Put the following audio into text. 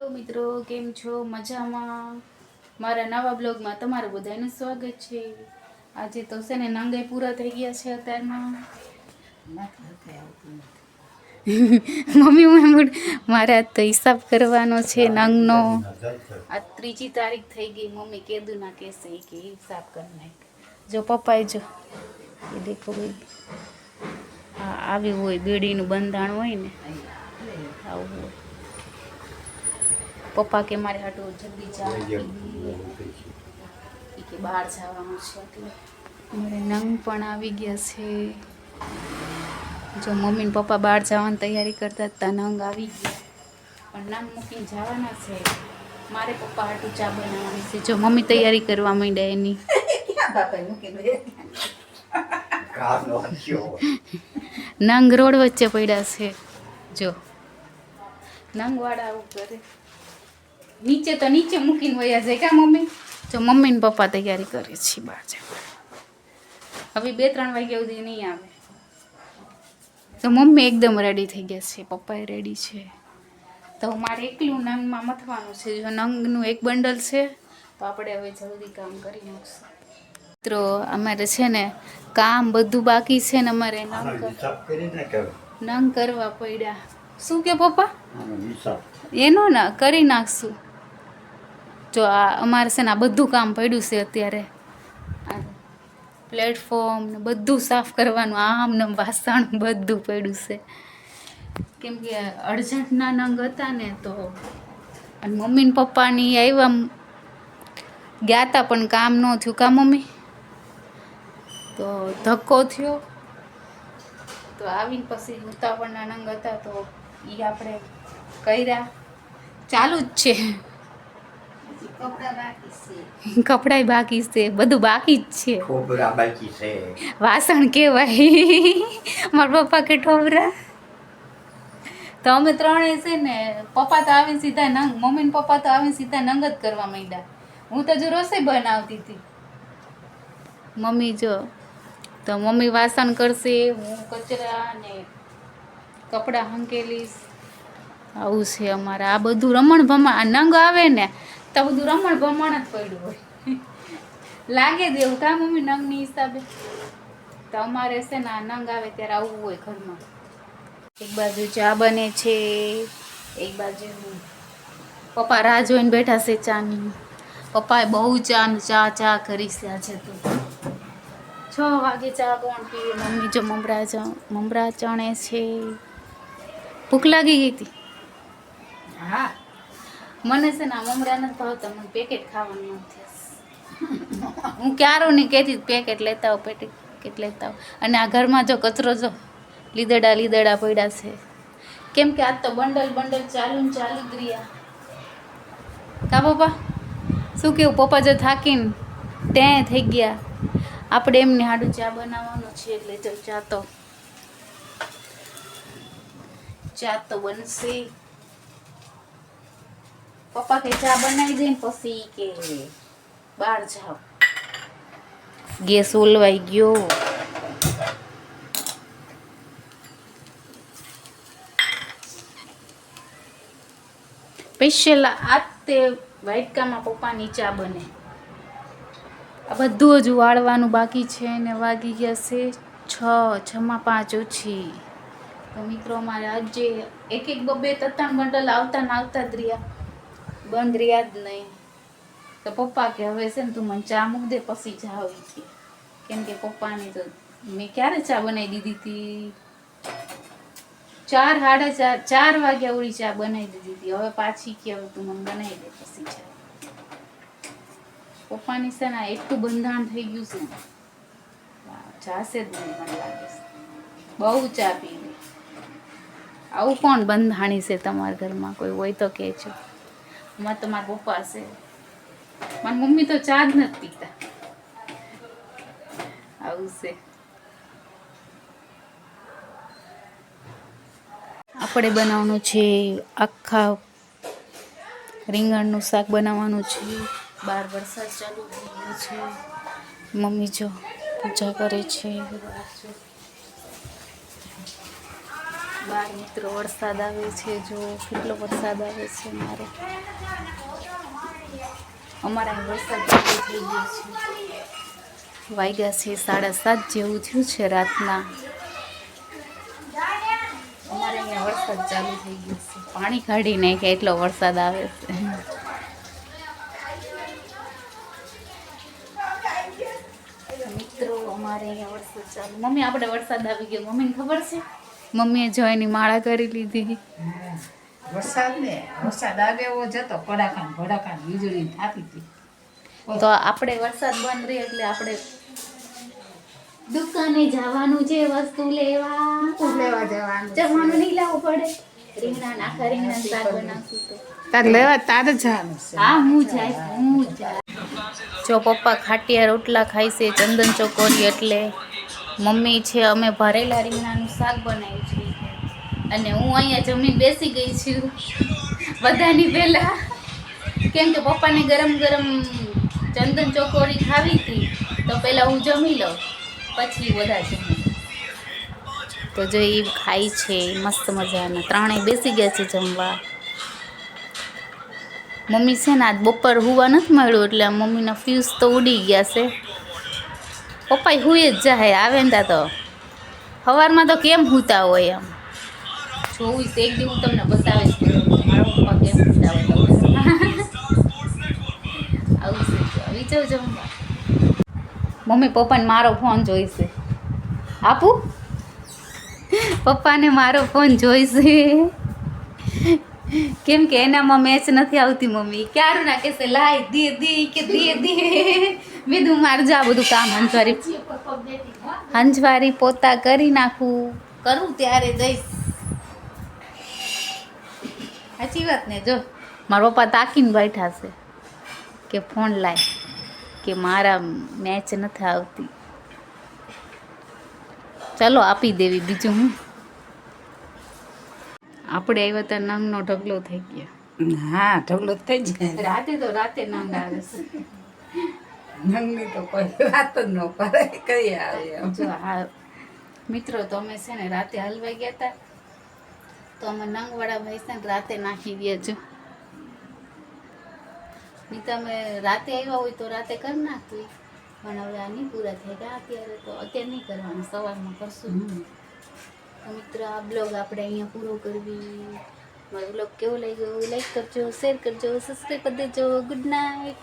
મિત્રો કેમ છો? મજામાં? મારા નવા બ્લોગમાં તમારું બધાનું સ્વાગત છે. આજે તો છે ને નંગાઈ પૂરા થઈ ગયા છે અત્યારમાં. મમ્મી મારે આજ તો હિસાબ કરવાનો છે નંગનો. આ 3જી તારીખ થઈ ગઈ. મમ્મી કીધું ના કહેશે કે હિસાબ કરી નાખ. જો પપ્પાએ જો એ દેખો હા આવ્યું હોય બેડીનું બંધાણ હોય ને આવું હોય. પપ્પા કે મારે હાટું જલ્દી ચા કે બહાર જવાનું છે એટલે મારે નંગ પણ આવી ગયા છે. જો મમ્મી ને પપ્પા બહાર જવાની તૈયારી કરતા હતા. નંગ આવી ગયા પણ નંગ મૂકીને જવાના છે. મારે પપ્પા હાટું ચા બનાવવાની છે. જો મમ્મી તૈયારી કરવા માંડ્યા એની. નંગ રોડ વચ્ચે પડ્યા છે. જો નંગ વાળા આવું કરે. નીચે તો નીચે મૂકીને વયા જાય કા મમ્મી. જો મમ્મી ને પપ્પા તૈયારી કરે છે બહાર જવા. હવે 2-3 વાગ્યા સુધી નહીં આવે. તો મમ્મી એકદમ રેડી થઈ ગયા છે. પપ્પા રેડી છે. તો મારે એકલું નંગમાં મથવાનું છે. જો નંગનું એક બંડલ છે તો આપણે હવે જલ્દી કામ કરી નાખશું. મિત્રો અમારે છે ને કામ બધું બાકી છે ને અમારે નંગ કરવા પડ્યા. શું કે પપ્પા? એનો ના કરી નાખશું. જો આ અમારે છે ને આ બધું કામ પડ્યું છે અત્યારે. પ્લેટફોર્મ ને બધું સાફ કરવાનું. આમ ને વાસણ બધું પડ્યું છે. કેમ કે અર્જન્ટના નંગ હતા ને તો અને મમ્મી ને પપ્પાની આવ્યા ગયા તા પણ કામ ન થયું કા મમ્મી. તો ધક્કો થયો તો આવીને પછી ઉતાવળના નંગ હતા તો એ આપણે કર્યા. ચાલુ જ છે. કપડાય બાકી છે. બધું બાકી જ છે. વાસણ કેવાય. મારા પપ્પા કે ઠોબરા. તો અમે ત્રણે છે ને પપ્પા તો આવીને સીધા નંગ મમ્મી ને પપ્પા તો આવીને સીધા નંગ જ કરવા માંડ્યા. હું તો જો રસોઈ બનાવતી હતી. મમ્મી જો તો મમ્મી વાસણ કરશે, હું કચરા ને કપડાં હંકેલીશ. આવું છે અમારે. આ બધું રમણ ભમણ. આ નંગ આવે ને તો બધું રમણ ભમણ જ પડ્યું હોય. લાગે દેવું કા મમ્મી નંગની હિસાબે. તો અમારે છે ને આ નંગ આવે ત્યારે આવવું હોય ઘરમાં. એક બાજુ ચા બને છે, એક બાજુ પપ્પા રાહ જોઈને બેઠા છે ચાની. પપ્પાએ બહુ ચા કરી છે આજે તો. 6 વાગે ચા કોણ પીવે. મમ્મી જો મમરા ચણે છે. ભૂખ લાગી ગઈ હતી? હા મને છે ને મમરા નથી ભાવતા. મને પેકેટ ખાવાનું મન થશે. હું ક્યારો નહીં કહેતી પેકેટ લેતા આવો પેકેટ લેતા આવો. અને આ ઘરમાં જો કચરો જો લીદડા પડ્યા છે. કેમ કે આજ તો બંડલ ચાલુ જ રહ્યા. કા પપ્પા શું કેવું? પપ્પા જો થાકીને ત્યાં થઈ ગયા. આપણે એમને હાડું ચા બનાવવાનું છે એટલે જો ચા તો બનશે. પપ્પા કે ચા બનાવી દે ને પછી કે બહાર જાઓ. ગેસ ઓલવાઈ ગયો. સ્પેશિયલ આજ તે વાટકામાં પપ્પાની ચા બને. આ બધું જ વાળવાનું બાકી છે ને વાગી ગયા છે 6:05 ઓછી. તો મિત્રો અમારે આજે એક બબે 3 બંડલ આવતા જ રહ્યા. બંધ રહ્યા જ નહીં. તો પપ્પા કે હવે છે ને તું મને ચા મૂક દે પછી જાવ. કેમ કે પપ્પાની તો મેં ક્યારે ચા બનાવી દીધી હતી? 4 વાગ્યા ઓળી ચા બનાવી દીધી હતી. હવે પાછી કે હવે તું મને બનાવી દે પછી ચા. પપ્પાની છે ને એટલું બંધાણ થઈ ગયું છે ને જાશે જ નહીં મને લાગે છે. બહુ ચા પીવી. આવું કોણ બંધાણી છે તમારા ઘરમાં? કોઈ હોય તો કહેજો. એમાં તો મારા પપ્પા છે. મારી મમ્મી તો ચા જ નથી પીતા. આવું છે. આપણે બનાવવાનું છે આખા રીંગણનું શાક બનાવવાનું છે. બહાર વરસાદ ચાલુ થઈ ગયો છે. મમ્મી જો પૂજા કરે છે. બાર મિત્રો વરસાદ આવે છે, જો કેટલો વરસાદ આવે છે. અમારે અહીં વરસાદ ચાલુ થઈ ગયો છે. વાગ્યા છે 7:30 જેવું થયું છે રાતના. અમારે અહીંયા વરસાદ ચાલુ થઈ ગયો છે. પાણી કાઢી નાખે એટલો વરસાદ આવે છે. મિત્રો અમારે અહીંયા વરસાદ ચાલુ. મમ્મી આપણે વરસાદ આવી ગયો. મમ્મીને ખબર છે? મમ્મીએ જો એની માળા કરી લીધી. વરસાદ આવે એવો જતો ભડાકાન વીજળી થાતી હતી. તો આપણે વરસાદ બંધ રહે એટલે આપણે દુકાને જવાનું છે, વસ્તુ લેવા જવાનું નહીં લાવવું પડે. આખા રીંગણા શાક બનાવશું તો તાર લેવા તારે જવાનું છે. હા હું જાય. જો પપ્પા ખાટિયા રોટલા ખાય છે, ચંદન ચોકોરી, એટલે મમ્મી છે અમે ભરેલા રીંગણાનું શાક બનાવ્યું છે, અને હું અહીંયા જમીન બેસી ગઈ છું બધાની પહેલા, કેમ કે પપ્પાને ગરમ ગરમ ચંદન ચોકોરી ખાવી હતી, તો પહેલાં હું જમી લઉં પછી બધા જમી. તો જો એ ખાઈ છે મસ્ત મજાના. ત્રણેય બેસી ગયા છે જમવા. મમ્મી છે ને આજ બપોર હુવા નથી મળ્યું એટલે મમ્મીના ફ્યુઝ તો ઉડી ગયા છે. પપ્પા હુઈ જ જાય આવે ને તો સવારમાં તો કેમ હુતા હોય એમ જોઈશ. એક દી હું તમને બતાવીશ મારા પપ્પા કેમ હુતા હોય. આવું છે વિચાર જમવા. મમ્મી પપ્પાને મારો ફોન જોઈશે. આપું? પપ્પાને મારો ફોન જોઈશે, કેમ કે એનામાં મેચ નથી આવતી. મમ્મી ક્યારું ના કહેશે લાય દે. મેં તું મારું જા બધું કામ હંજવારી પોતા કરી નાખું, કરું ત્યારે જઈશ. સાચી વાત ને? જો મારા પપ્પા તાકીને બેઠા છે કે ફોન લાય, કે મારા મેચ નથી આવતી. ચાલો આપી દેવી. બીજું હું આપણે આવ્યા હતા નંગનો ઢગલો થઈ ગયા. હા ઢગલો થઈ જાય. રાતે નંગ આવે છે. નંગની તો કોઈ વાત જ ન કરે, કઈ આવે એમ. જો હા મિત્રો, તો અમે છે ને રાતે હલવાઈ ગયા હતા, તો અમે નંગવાળા ભાઈ છે ને રાતે નાખી ગયા. જો નહીં તમે રાતે આવ્યા હોય તો રાતે કરી નાખતું, પણ હવે આ નહીં પૂરા થઈ ગયા અત્યારે, તો અત્યારે નહીં કરવાનું, સવારમાં કરશું. તો મિત્રો આ બ્લોગ આપણે અહીંયા પૂરો કરવી. મારો બ્લોગ કેવો લાગ્યો લાઈક કરજો, શેર કરજો, સબસ્ક્રાઈબ કરી દેજો. Good night.